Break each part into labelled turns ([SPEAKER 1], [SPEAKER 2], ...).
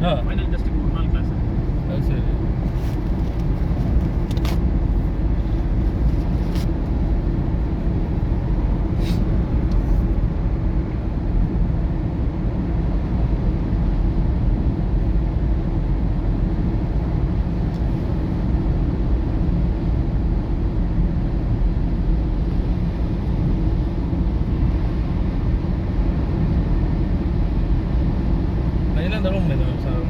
[SPEAKER 1] Final டெஸ்ட்டுக்கு ஒரு நாள் கிளாஸ்.
[SPEAKER 2] அது சரி. அதெல்லாம் டெவலப் பண்ணிடுறாங்க சார்.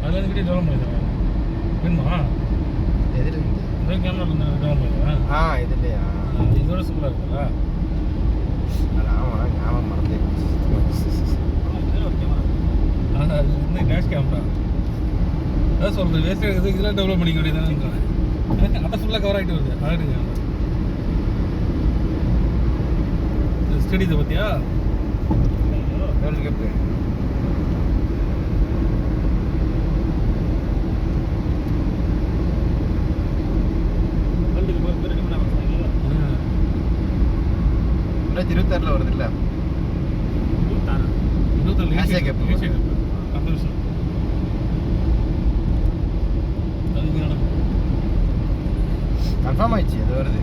[SPEAKER 2] அதெல்லாம் கிட்டே டெவலப் பண்ணிடுறாங்க. வேணுமா?
[SPEAKER 3] எதில் இருந்து
[SPEAKER 2] இந்த கேமரா டெவலப் பண்ணிடுறேன்.
[SPEAKER 3] இதுலையா?
[SPEAKER 2] இதோட சூப்பராக இருக்குல்ல?
[SPEAKER 3] ஆமாம், ஞாபகம் மறந்தே
[SPEAKER 1] ஒரு கேமரா.
[SPEAKER 2] ஆனால் அது வந்து டேஷ் கேமரா. அதான் சொல்கிறேன், வேஸ்ட்டாக இருக்குது. இதெல்லாம் டெவலப் பண்ணிக்க வேண்டியதானே. அதை ஃபுல்லாக கவர் ஆகிட்டு வருது. ஆகிட்டு கேமரா ஸ்டடிஸை பார்த்தியா?
[SPEAKER 3] World cup
[SPEAKER 1] world up ready பண்ண ஆரம்பிச்சாங்களா?
[SPEAKER 3] 2026 வருது இல்லை?
[SPEAKER 2] 26
[SPEAKER 3] ஏசியா கப்.
[SPEAKER 2] ஏசியா கப் அந்த விஷயம் அது
[SPEAKER 3] கன்ஃபார்ம் ஆயிடுச்சு, அது வருது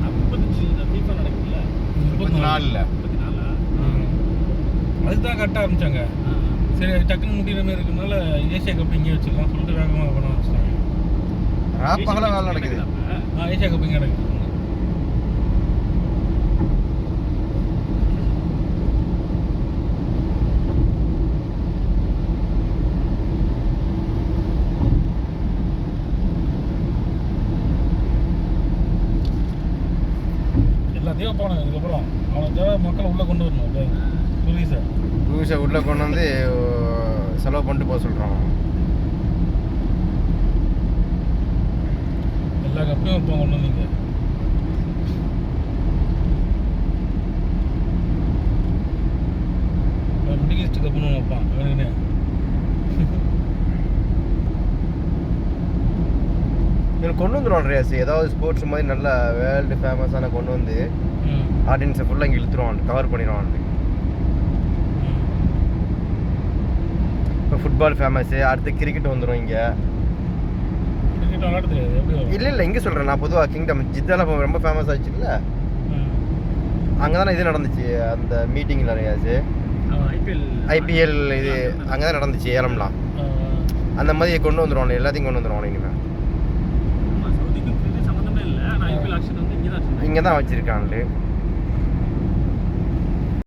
[SPEAKER 1] 35 FIFA நடக்குதுல்ல?
[SPEAKER 3] 34.
[SPEAKER 1] 34
[SPEAKER 2] அதுதான் கட்ட ஆரம்பிச்சாங்க. சரி, டக்குன்னு முடிகிற மாதிரி இருக்கனால ஏசியா கப் இங்கே வச்சுக்கலாம் சொல்லிட்டு வேகமாக பண்ண ஆரம்பிச்சிட்டாங்க.
[SPEAKER 3] ராப்பகல வேலை நடக்குது.
[SPEAKER 2] ஏசியா கப் இங்கே நடக்குது. எல்லாத்தையும் போனோம். இதுக்கப்புறம் அவனுக்கு மக்களை உள்ளே கொண்டு வரணும்.
[SPEAKER 3] டூரிஸை உள்ளே கொண்டு வந்து செலவு பண்ணிட்டு போக சொல்கிறோம்.
[SPEAKER 2] எல்லா கப்பையும் இப்போ கொண்டு வந்தீங்க. மிடில் கப்புன்னு வைப்பான் வேணுங்கண்ணே.
[SPEAKER 3] இவன் கொண்டு வந்துடுவான் ரேஸ், ஏதாவது ஸ்போர்ட்ஸ் மாதிரி நல்லா வேர்ல்டு ஃபேமஸான கொண்டு வந்து ஆடியன்ஸை ஃபுல்லாக இங்கே இழுத்துருவான், கவர் பண்ணிடுவான். இப்போ ஃபுட்பால் ஃபேமஸ்ஸு, அடுத்து கிரிக்கெட் வந்துடும் இங்கே.
[SPEAKER 2] கிரிக்கெட் விளாட தெரியாது எப்படி?
[SPEAKER 3] இல்லை இங்கே சொல்கிறேன் நான், பொதுவாக கிங்டம் ஜித்தால ரொம்ப ஃபேமஸ் ஆச்சு இல்லை? அங்கே தானே இது நடந்துச்சு, அந்த மீட்டிங்கில் நிறையாச்சு. ஐபிஎல் இது அங்கே தான் நடந்துச்சு, ஏலம்லாம். அந்த மாதிரி கொண்டு வந்துடுவான், எல்லாத்தையும் கொண்டு வந்துடுவான் இனிமேல்.
[SPEAKER 1] சவுதிக்கு சம்மந்தமே இல்லை, ஆனால் ஐபிஎல் ஆக்ஷன் வந்து இங்கே தான்
[SPEAKER 3] இங்கே தான் வச்சுருக்கான்ல.